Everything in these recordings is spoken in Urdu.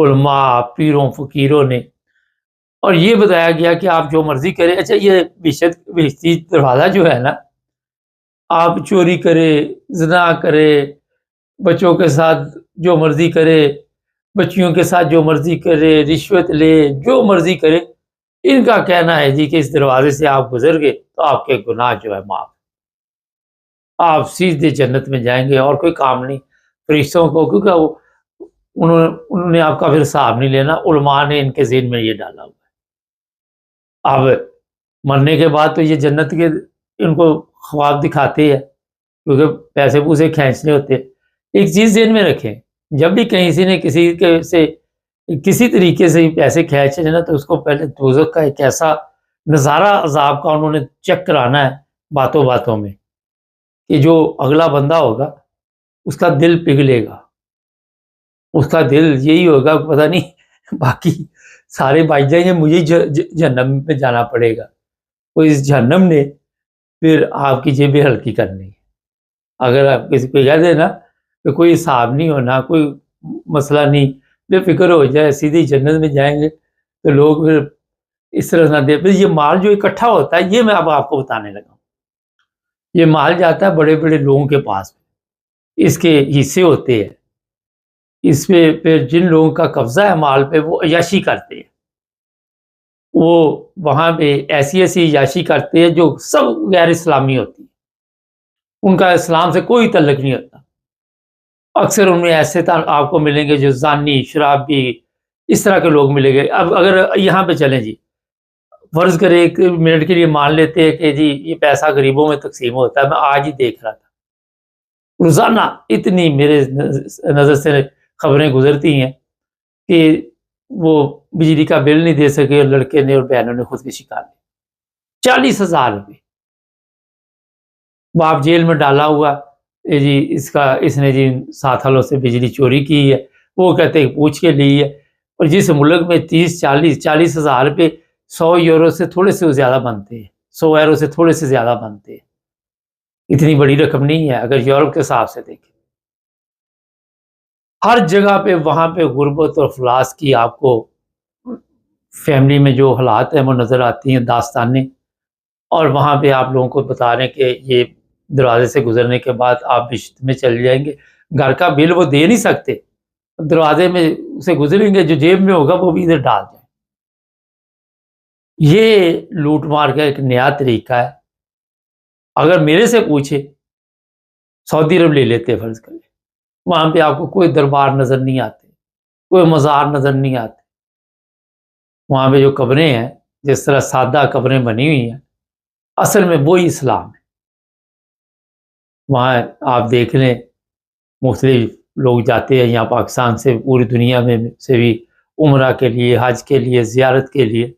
علماء، پیروں فقیروں نے، اور یہ بتایا گیا کہ آپ جو مرضی کریں. اچھا، یہ بہشتی دروازہ جو ہے نا، آپ چوری کرے، زنا کرے، بچوں کے ساتھ جو مرضی کرے، بچیوں کے ساتھ جو مرضی کرے، رشوت لے، جو مرضی کرے، ان کا کہنا ہے جی کہ اس دروازے سے آپ گزر گئے تو آپ کے گناہ جو ہے معاف، آپ سیدھے جنت میں جائیں گے اور کوئی کام نہیں. فرشتوں کو، کیونکہ انہوں نے آپ کا پھر حساب نہیں لینا. علماء نے ان کے ذہن میں یہ ڈالا ہوا ہے. اب مرنے کے بعد تو یہ جنت کے ان کو خواب دکھاتے ہیں، کیونکہ پیسے پوسے کھینچنے ہوتے ہیں. ایک چیز ذہن میں رکھیں، جب بھی کسی نے کسی کے سے کسی طریقے سے پیسے کھینچے نا، تو اس کو پہلے دوزخ کا ایک ایسا نظارہ عذاب کا انہوں نے چیک کرانا ہے باتوں باتوں میں، کہ جو اگلا بندہ ہوگا اس کا دل پگھلے گا، اس کا دل یہی ہوگا پتہ نہیں باقی سارے بھاگ جائیں گے، مجھے جہنم میں جانا پڑے گا. تو اس جہنم نے پھر آپ کی جیبیں ہلکی کرنی ہے. اگر آپ کسی کو کہہ دیں نا کہ کوئی حساب نہیں ہونا، کوئی مسئلہ نہیں، بے فکر ہو جائے، سیدھی جنت میں جائیں گے، تو لوگ پھر اس طرح نہ دے. پھر یہ مال جو اکٹھا ہوتا ہے، یہ میں اب آپ کو بتانے لگا ہوں. یہ مال جاتا ہے بڑے بڑے لوگوں کے پاس، اس کے حصے ہوتے ہیں، اس پہ پھر جن لوگوں کا قبضہ ہے مال پہ، وہ عیاشی کرتے ہیں. وہ وہاں پہ ایسی عیاشی کرتے ہیں جو سب غیر اسلامی ہوتی ہے، ان کا اسلام سے کوئی تعلق نہیں ہوتا. اکثر ان میں ایسے آپ کو ملیں گے جو زانی، شرابی، اس طرح کے لوگ ملیں گے. اب اگر یہاں پہ چلیں جی، فرض کریں ایک منٹ کے لیے مان لیتے ہیں کہ جی یہ پیسہ غریبوں میں تقسیم ہوتا ہے. میں آج ہی دیکھ رہا تھا، روزانہ اتنی میرے نظر سے خبریں گزرتی ہیں کہ وہ بجلی کا بل نہیں دے سکے، لڑکے نے اور بہنوں نے خودکشی کر لی. 40,000 روپے باپ جیل میں ڈالا ہوا جی، اس نے جی 7 سالوں سے بجلی چوری کی ہے. وہ کہتے ہیں پوچھ کے لی ہے. اور جس ملک میں 40,000 روپے 100 یورو سے تھوڑے سے زیادہ بنتے ہیں، 100 یورو سے تھوڑے سے زیادہ بنتے ہیں، اتنی بڑی رقم نہیں ہے اگر یورپ کے حساب سے دیکھیں. ہر جگہ پہ وہاں پہ غربت اور افلاس کی آپ کو فیملی میں جو حالات ہیں وہ نظر آتی ہیں، داستانیں. اور وہاں پہ آپ لوگوں کو بتا رہے ہیں کہ یہ دروازے سے گزرنے کے بعد آپ بہشت میں چل جائیں گے. گھر کا بل وہ دے نہیں سکتے، دروازے میں سے گزریں گے، جو جیب میں ہوگا وہ بھی ادھر ڈال دیں. یہ لوٹ مار کا ایک نیا طریقہ ہے. اگر میرے سے پوچھے، سعودی عرب لے لیتے فرض کریں، وہاں پہ آپ کو کوئی دربار نظر نہیں آتے، کوئی مزار نظر نہیں آتے. وہاں پہ جو قبریں ہیں، جس طرح سادہ قبریں بنی ہوئی ہیں، اصل میں وہی اسلام ہے. وہاں آپ دیکھ لیں مختلف لوگ جاتے ہیں یہاں پاکستان سے، پوری دنیا میں سے بھی، عمرہ کے لیے، حج کے لیے، زیارت کے لیے.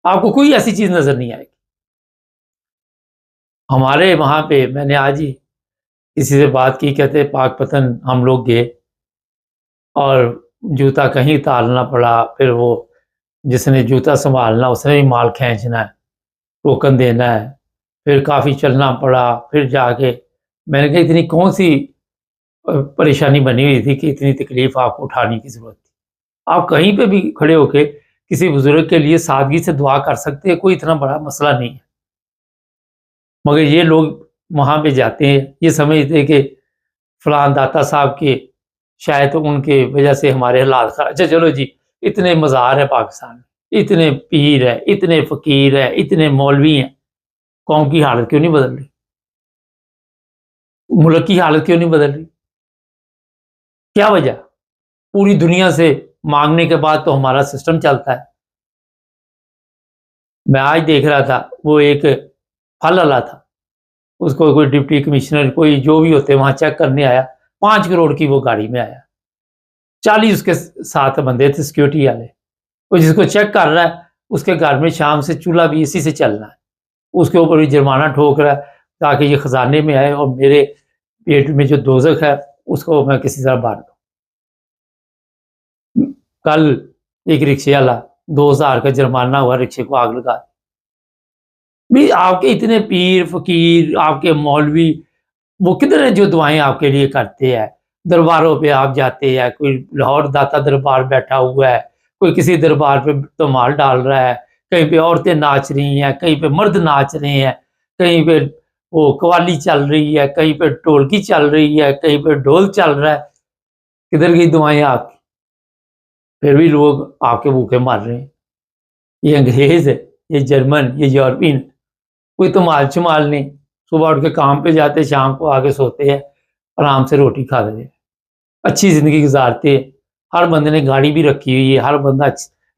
آپ کو کوئی ایسی چیز نظر نہیں آئے گی. ہمارے وہاں پہ میں نے آج ہی کسی سے بات کی، کہتے پاک پتن ہم لوگ گئے اور جوتا کہیں اتارنا پڑا. پھر وہ جس نے جوتا سنبھالنا اس نے بھی مال کھینچنا ہے، ٹوکن دینا ہے، پھر کافی چلنا پڑا. پھر جا کے میں نے کہا اتنی کون سی پریشانی بنی ہوئی تھی کہ اتنی تکلیف آپ کو اٹھانے کی ضرورت تھی. آپ کہیں پہ بھی کھڑے ہو کے کسی بزرگ کے لیے سادگی سے دعا کر سکتے ہیں، کوئی اتنا بڑا مسئلہ نہیں ہے. مگر یہ لوگ وہاں پہ جاتے ہیں، یہ سمجھتے ہیں کہ فلان داتا صاحب کے شاید ان کے وجہ سے ہمارے حالات خراب. اچھا چلو جی، اتنے مزار ہیں پاکستان میں، اتنے پیر ہیں، اتنے فقیر ہیں، اتنے مولوی ہیں، قوم کی حالت کیوں نہیں بدل رہی؟ ملک کی حالت کیوں نہیں بدل رہی؟ کیا وجہ؟ پوری دنیا سے مانگنے کے بعد تو ہمارا سسٹم چلتا ہے. میں آج دیکھ رہا تھا، وہ ایک پھل والا تھا، اس کو کوئی ڈپٹی کمشنر کوئی جو بھی ہوتے وہاں چیک کرنے آیا، 5 کروڑ کی وہ گاڑی میں آیا، 40 اس کے ساتھ بندے تھے سیکورٹی والے. وہ جس کو چیک کر رہا ہے اس کے گھر میں شام سے چولہا بھی اسی سے چلنا ہے، اس کے اوپر بھی جرمانہ ٹھوک رہا ہے تاکہ یہ خزانے میں آئے اور میرے پیٹ میں جو دوزخ ہے اس کو میں کسی طرح بھر دوں. کل ایک رکشے والا 2,000 کا جرمانہ ہوا، رکشے کو آگ لگا. بھی آپ کے اتنے پیر فقیر، آپ کے مولوی، وہ کدھر ہیں جو دعائیں آپ کے لیے کرتے ہیں؟ درباروں پہ آپ جاتے ہیں، کوئی لاہور داتا دربار بیٹھا ہوا ہے، کوئی کسی دربار پہ تمال ڈال رہا ہے، کہیں پہ عورتیں ناچ رہی ہیں، کہیں پہ مرد ناچ رہے ہیں، کہیں پہ وہ قوالی چل رہی ہے، کہیں پہ ڈھولکی چل رہی ہے، کہیں پہ ڈھول چل رہا ہے. کدھر گئی دعائیں آپ کی؟ پھر بھی لوگ آپ کے بھوکے مر رہے ہیں. یہ انگریز ہے، یہ جرمن، یہ یورپین، کوئی تو مال شمال نہیں. صبح اٹھ کے کام پہ جاتے، شام کو آگے سوتے ہیں، آرام سے روٹی کھا رہے ہیں، اچھی زندگی گزارتے ہیں. ہر بندے نے گاڑی بھی رکھی ہوئی ہے، ہر بندہ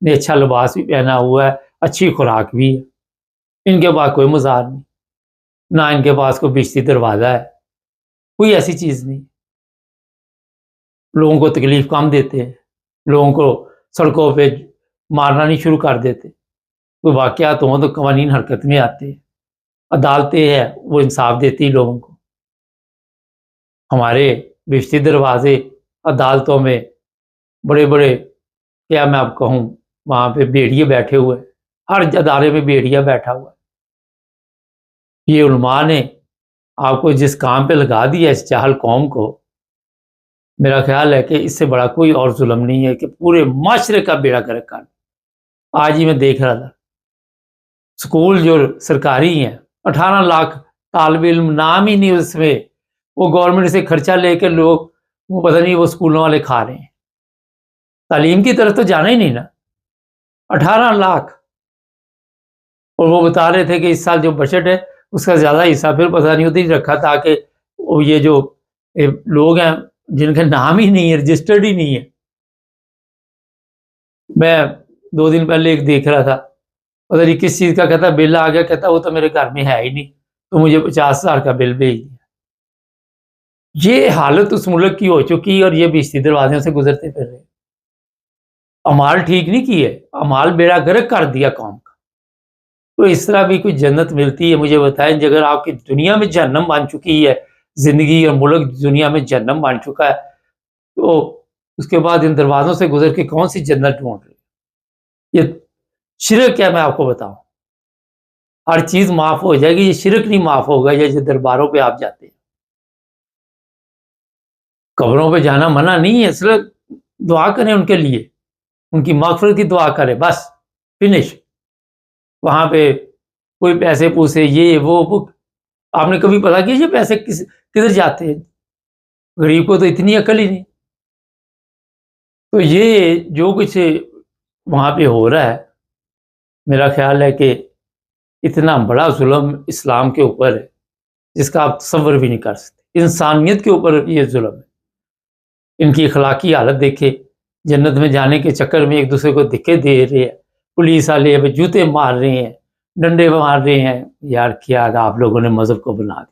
نے اچھا لباس بھی پہنا ہوا ہے، اچھی خوراک بھی ہے. ان کے پاس کوئی مزار نہیں، نہ ان کے پاس کوئی بشتی دروازہ ہے، کوئی ایسی چیز نہیں. لوگوں کو تکلیف کم دیتے ہیں، لوگوں کو سڑکوں پہ مارنا نہیں شروع کر دیتے. کوئی واقعات ہوں تو قوانین حرکت میں آتے ہیں، عدالتیں ہیں وہ انصاف دیتی لوگوں کو. ہمارے بشتی دروازے عدالتوں میں بڑے بڑے، کیا میں آپ کہوں، وہاں پہ بھیڑیے بیٹھے ہوئے، ہر ادارے میں بھیڑیا بیٹھا ہوا ہے. یہ علماء نے آپ کو جس کام پہ لگا دیا اس جاہل قوم کو، میرا خیال ہے کہ اس سے بڑا کوئی اور ظلم نہیں ہے کہ پورے معاشرے کا بیڑا گرک کر. آج ہی میں دیکھ رہا تھا سکول جو سرکاری ہیں، 18 لاکھ طالب علم، نام ہی نہیں اس میں، وہ گورنمنٹ سے خرچہ لے کے لوگ وہ پتہ نہیں وہ اسکولوں والے کھا رہے ہیں. تعلیم کی طرف تو جانا ہی نہیں نا. 18 لاکھ. اور وہ بتا رہے تھے کہ اس سال جو بجٹ ہے اس کا زیادہ حصہ پھر پتہ نہیں ادھر ہی رکھا تاکہ وہ یہ جو لوگ ہیں جن کا نام ہی نہیں ہے، رجسٹرڈ ہی نہیں ہے. میں 2 دن پہلے ایک دیکھ رہا تھا، پتہ نہیں کس چیز کا، کہتا بل آ گیا، کہتا وہ تو میرے گھر میں ہے ہی نہیں، تو مجھے 50,000 کا بل بھیج دیا. یہ حالت اس ملک کی ہو چکی اور یہ بشتی دروازوں سے گزرتے پھر رہے. امال ٹھیک نہیں کیے، امال بیڑا گرک کر دیا قوم کا. تو اس طرح بھی کوئی جنت ملتی ہے مجھے بتائیں؟ اگر آپ کی دنیا میں جہنم بن چکی ہے زندگی، اور ملک دنیا میں جہنم بن چکا ہے، تو اس کے بعد ان دروازوں سے گزر کے کون سی جنت ڈھونڈ رہی؟ یہ شرک ہے. میں آپ کو بتاؤں، ہر چیز معاف ہو جائے گی، یہ شرک نہیں معاف ہوگا. یہ درباروں پہ آپ جاتے ہیں، قبروں پہ جانا منع نہیں ہے، صرف دعا کریں ان کے لیے، ان کی مغفرت کی دعا کریں، بس فنش. وہاں پہ کوئی پیسے پوسے یہ وہ آپ نے کبھی پتا کیا یہ پیسے کدھر جاتے ہیں؟ غریب کو تو اتنی عقل ہی نہیں. تو یہ جو کچھ وہاں پہ ہو رہا ہے، میرا خیال ہے کہ اتنا بڑا ظلم اسلام کے اوپر ہے جس کا آپ تصور بھی نہیں کر سکتے. انسانیت کے اوپر یہ ظلم ہے. ان کی اخلاقی حالت دیکھے، جنت میں جانے کے چکر میں ایک دوسرے کو دھکے دے رہے ہیں، پولیس والے جوتے مار رہے ہیں، ڈنڈے مار رہے ہیں. یار کیا آپ لوگوں نے مذہب کو بنا دیا.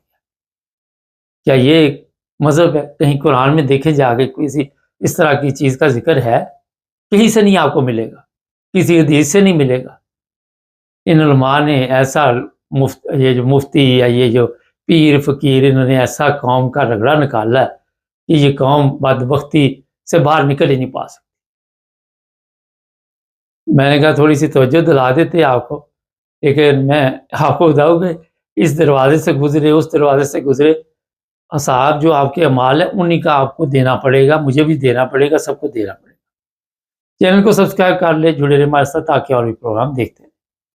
کیا یہ مذہب ہے؟ کہیں قرآن میں دیکھے جا کے کسی اس طرح کی چیز کا ذکر ہے؟ کہیں سے نہیں آپ کو ملے گا، کسی حدیث سے نہیں ملے گا. ان علماء نے ایسا یہ جو مفتی یا یہ جو پیر فقیر، انہوں نے ایسا قوم کا رگڑا نکالا ہے کہ یہ قوم بدبختی سے باہر نکل ہی نہیں پا سکتی. میں نے کہا تھوڑی سی توجہ دلا دیتے آپ کو، لیکن میں آپ کو بتاؤں کہ اس دروازے سے گزرے، اس دروازے سے گزرے، صاحب جو آپ کے اعمال ہیں انہی کا آپ کو دینا پڑے گا، مجھے بھی دینا پڑے گا، سب کو دینا پڑے گا. چینل کو سبسکرائب کر لے، جڑے رہے ہمارے ساتھ تاکہ اور بھی پروگرام دیکھتے ہیں.